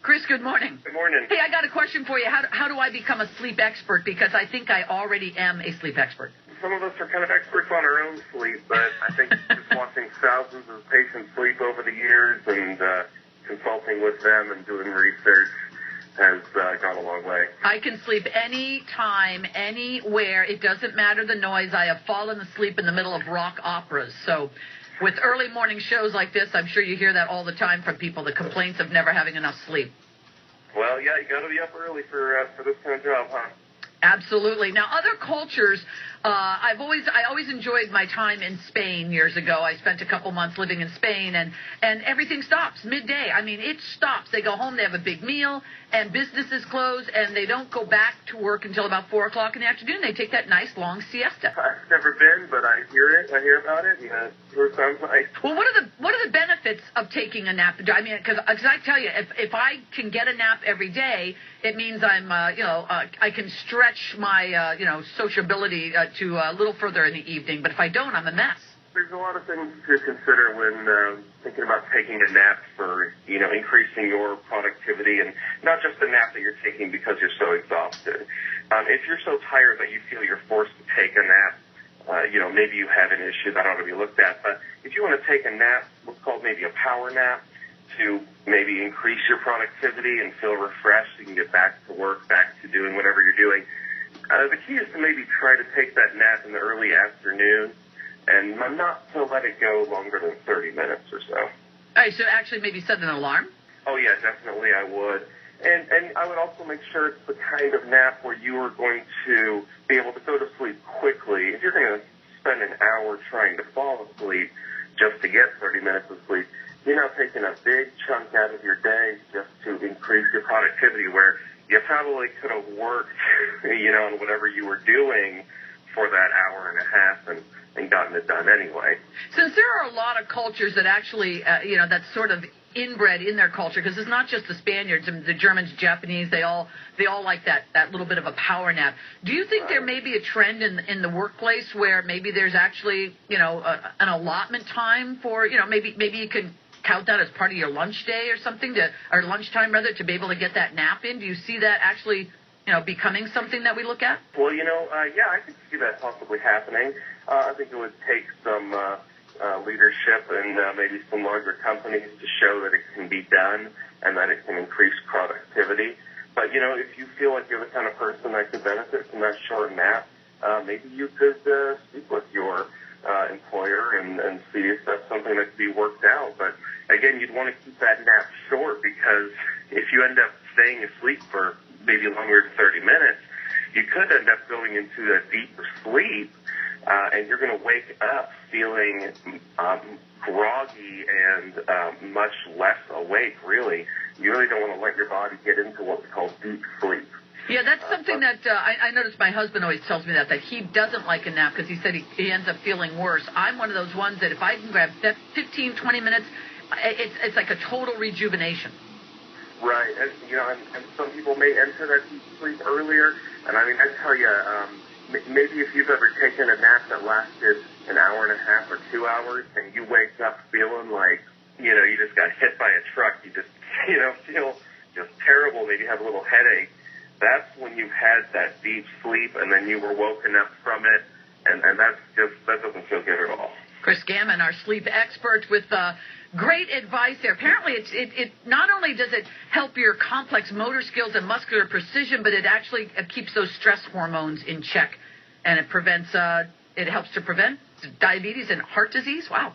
Chris, good morning. Good morning. Hey, I got a question for you. How do I become a sleep expert? Because I think I already am a sleep expert. Some of us are kind of experts on our own sleep, but I think just watching thousands of patients sleep over the years and consulting with them and doing research has gone a long way. I can sleep any time, anywhere. It doesn't matter the noise. I have fallen asleep in the middle of rock operas. So with early morning shows like this, I'm sure you hear that all the time from people, the complaints of never having enough sleep. Well, yeah, you got to be up early for this kind of job, huh? Absolutely. Now, other cultures, I always enjoyed my time in Spain years ago. I spent a couple months living in Spain, and everything stops midday. I mean, it stops. They go home, they have a big meal, and businesses close, and they don't go back to work until about 4 o'clock in the afternoon. They take that nice long siesta. I've never been, but I hear it. I hear about it, and it sure sounds nice. Well, what are the benefits of taking a nap? I mean, because I tell you, if I can get a nap every day, it means I'm, I can stretch my, sociability to a little further in the evening. But if I don't, I'm a mess. There's a lot of things to consider when thinking about taking a nap for, increasing your productivity, and not just the nap that you're taking because you're so exhausted. If you're so tired that you feel you're forced to take a nap, maybe you have an issue that ought to be looked at. But if you want to take a nap, what's called maybe a power nap, to maybe increase your productivity and feel refreshed, you can get back to work, back to doing whatever you're doing. The key is to maybe try to take that nap in the early afternoon, and not to let it go longer than 30 minutes or so. All right, so actually maybe set an alarm? Oh, yeah, definitely I would. And I would also make sure it's the kind of nap where you are going to be able to go to sleep quickly. If you're going to spend an hour trying to fall asleep just to get 30 minutes of sleep, you're now taking a big chunk out of your day just to increase your productivity, where you probably could have worked, on whatever you were doing for that hour and a half and gotten it done anyway. Since there are a lot of cultures that actually, that's sort of inbred in their culture, because it's not just the Spaniards, the Germans, Japanese, they all like that little bit of a power nap. Do you think there may be a trend in the workplace where maybe there's actually, an allotment time for, maybe you can count that as part of your lunch day or something, or lunchtime rather, to be able to get that nap in? Do you see that actually, becoming something that we look at? Well, yeah, I could see that possibly happening. I think it would take some leadership and maybe some larger companies to show that it can be done and that it can increase productivity. But, if you feel like you're the kind of person that could benefit from that short nap, maybe you could speak with your employer and see if that's something that could be worked out. But, again, you'd want to keep that nap short, because if you end up staying asleep for maybe longer than 30 minutes, you could end up going into a deeper sleep, and you're going to wake up feeling groggy and much less awake, really. You really don't want to let your body get into what we call deep sleep. Yeah, that's something that I noticed my husband always tells me that he doesn't like a nap because he said he ends up feeling worse. I'm one of those ones that if I can grab 15, 20 minutes, it's like a total rejuvenation. Right, and some people may enter that deep sleep earlier, and I tell you, maybe if you've ever taken a nap that lasted an hour and a half or 2 hours, and you wake up feeling like, you just got hit by a truck, you just, feel just terrible, maybe have a little headache, that's when you've had that deep sleep, and then you were woken up from it, and that doesn't feel good at all. Chris Gaman, our sleep expert, with great advice there. Apparently, it not only does it help your complex motor skills and muscular precision, but it actually keeps those stress hormones in check, and it helps to prevent diabetes and heart disease. Wow.